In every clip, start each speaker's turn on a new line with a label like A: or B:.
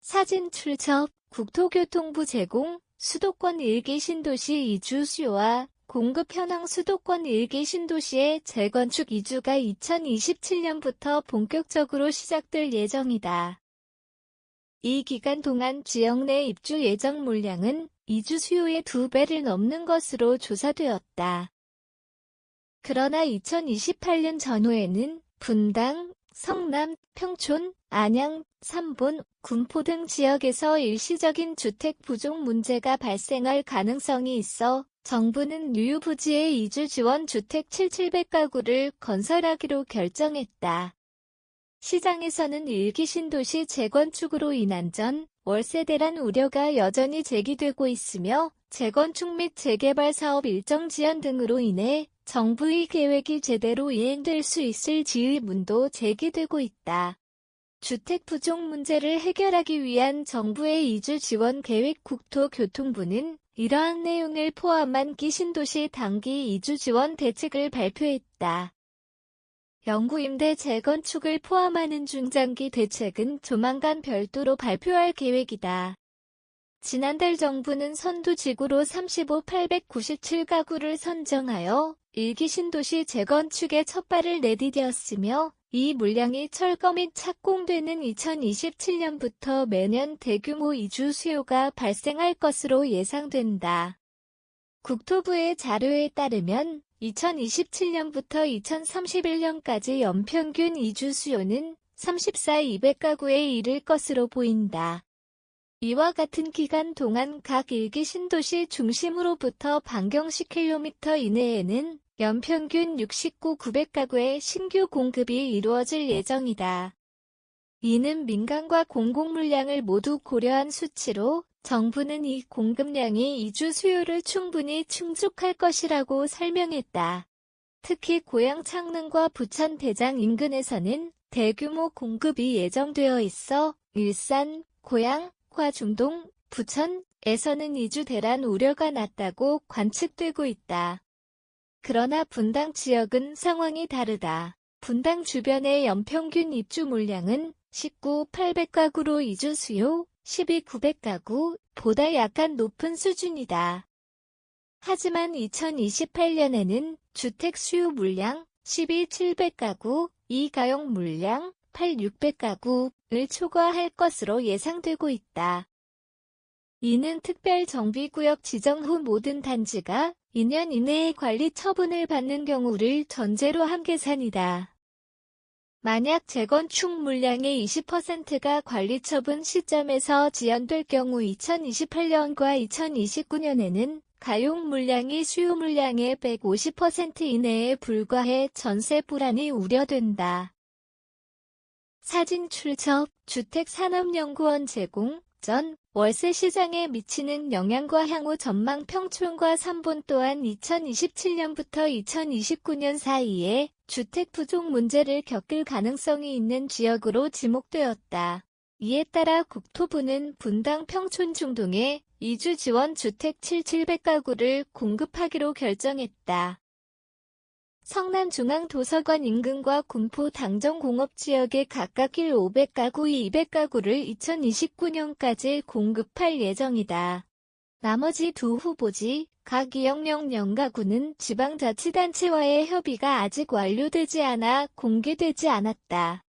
A: 사진 출처 국토교통부 제공, 수도권 일기 신도시 이주 수요와 공급 현황. 수도권 일기 신도시의 재건축 이주가 2027년부터 본격적으로 시작될 예정이다. 이 기간 동안 지역 내 입주 예정 물량은 이주 수요의 2배를 넘는 것으로 조사되었다. 그러나 2028년 전후에는 분당, 성남, 평촌, 안양, 삼본, 군포 등 지역에서 일시적인 주택 부족 문제가 발생할 가능성이 있어 정부는 유유부지의 이주 지원 주택 7,700가구를 건설하기로 결정했다. 시장에서는 일기 신도시 재건축으로 인한 전 월세 대란 우려가 여전히 제기되고 있으며 재건축 및 재개발 사업 일정 지연 등으로 인해 정부의 계획이 제대로 이행될 수 있을지 의문도 제기되고 있다. 주택 부족 문제를 해결하기 위한 정부의 이주 지원 계획. 국토교통부는 이러한 내용을 포함한 기신도시 단기 이주 지원 대책을 발표했다. 영구임대 재건축을 포함하는 중장기 대책은 조만간 별도로 발표할 계획이다. 지난달 정부는 선두지구로 35,897가구를 선정하여 일기 신도시 재건축에 첫발을 내디뎠으며 이 물량이 철거 및 착공되는 2027년부터 매년 대규모 이주 수요가 발생할 것으로 예상된다. 국토부의 자료에 따르면 2027년부터 2031년까지 연평균 이주 수요는 34,200가구에 이를 것으로 보인다. 이와 같은 기간 동안 각 일기 신도시 중심으로부터 반경 10km 이내에는 연평균 69,900가구의 신규 공급이 이루어질 예정이다. 이는 민간과 공공 물량을 모두 고려한 수치로 정부는 이 공급량이 이주 수요를 충분히 충족할 것이라고 설명했다. 특히 고양 창릉과 부천 대장 인근에서는 대규모 공급이 예정되어 있어 일산, 고양, 화중동, 부천에서는 이주 대란 우려가 낮다고 관측되고 있다. 그러나 분당 지역은 상황이 다르다. 분당 주변의 연평균 입주 물량은 19,800가구로 이주 수요 12,900가구보다 약간 높은 수준이다. 하지만 2028년에는 주택 수요 물량 12,700가구, 이 가용 물량 8,600가구를 초과할 것으로 예상되고 있다. 이는 특별정비구역 지정 후 모든 단지가 2년 이내에 관리 처분을 받는 경우를 전제로 한 계산이다. 만약 재건축 물량의 20%가 관리처분 시점에서 지연될 경우 2028년과 2029년에는 가용 물량이 수요 물량의 150% 이내에 불과해 전세 불안이 우려된다. 사진 출처 주택산업연구원 제공. 전 월세 시장에 미치는 영향과 향후 전망. 평촌과 삼본 또한 2027년부터 2029년 사이에 주택 부족 문제를 겪을 가능성이 있는 지역으로 지목되었다. 이에 따라 국토부는 분당 평촌 중동에 이주 지원 주택 7,700가구를 공급하기로 결정했다. 성남 중앙도서관 인근과 군포 당정공업지역에 각각 1,500가구, 200가구를 2029년까지 공급할 예정이다. 나머지 두 후보지, 각 2,000가구는 지방자치단체와의 협의가 아직 완료되지 않아 공개되지 않았다.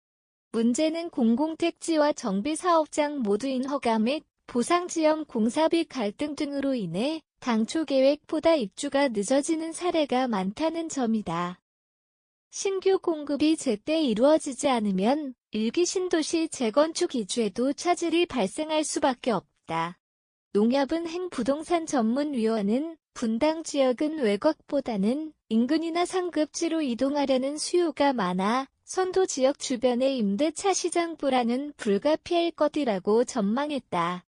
A: 문제는 공공택지와 정비사업장 모두인 허가 및 보상지원 공사비 갈등 등으로 인해 당초 계획보다 입주가 늦어지는 사례가 많다는 점이다. 신규 공급이 제때 이루어지지 않으면 일기 신도시 재건축 이주에도 차질이 발생할 수밖에 없다. 농협은 행부동산전문위원은 분당 지역은 외곽보다는 인근이나 상급지로 이동하려는 수요가 많아 선도 지역 주변의 임대차 시장 불안은 불가피할 것이라고 전망했다.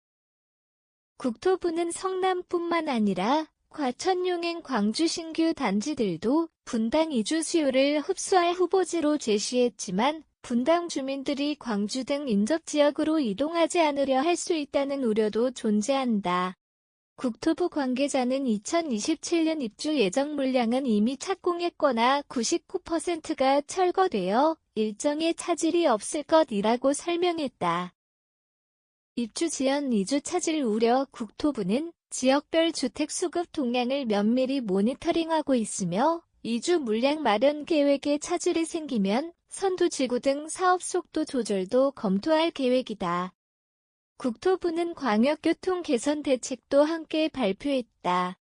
A: 국토부는 성남뿐만 아니라 과천, 용인, 광주 신규 단지들도 분당 이주 수요를 흡수할 후보지로 제시했지만 분당 주민들이 광주 등 인접 지역으로 이동하지 않으려 할 수 있다는 우려도 존재한다. 국토부 관계자는 2027년 입주 예정 물량은 이미 착공했거나 99%가 철거되어 일정에 차질이 없을 것이라고 설명했다. 입주 지연 이주 차질 우려. 국토부는 지역별 주택 수급 동향을 면밀히 모니터링하고 있으며 이주 물량 마련 계획에 차질이 생기면 선두지구 등 사업 속도 조절도 검토할 계획이다. 국토부는 광역교통 개선 대책도 함께 발표했다.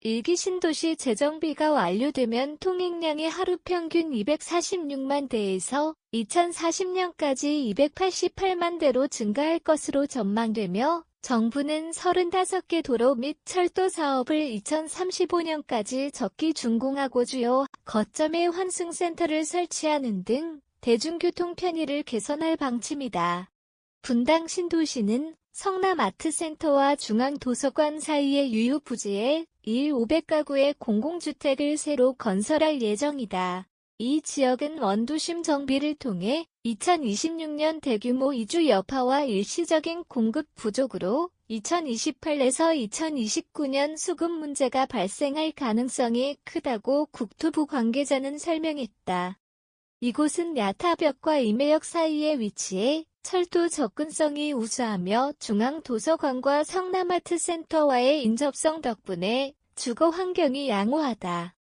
A: 1기 신도시 재정비가 완료되면 통행량이 하루 평균 246만 대에서 2040년까지 288만 대로 증가할 것으로 전망되며 정부는 35개 도로 및 철도 사업을 2035년까지 적기 준공하고 주요 거점에 환승센터를 설치하는 등 대중교통 편의를 개선할 방침이다. 분당 신도시는 성남 아트센터와 중앙도서관 사이의 유휴부지에 1,500가구의 공공주택을 새로 건설할 예정이다. 이 지역은 원도심 정비를 통해 2026년 대규모 이주 여파와 일시적인 공급 부족으로 2028에서 2029년 수급 문제가 발생할 가능성이 크다고 국토부 관계자는 설명했다. 이곳은 야타벽과 임해역 사이에 위치해 철도 접근성이 우수하며 중앙도서관과 성남아트센터와의 인접성 덕분에 주거 환경이 양호하다.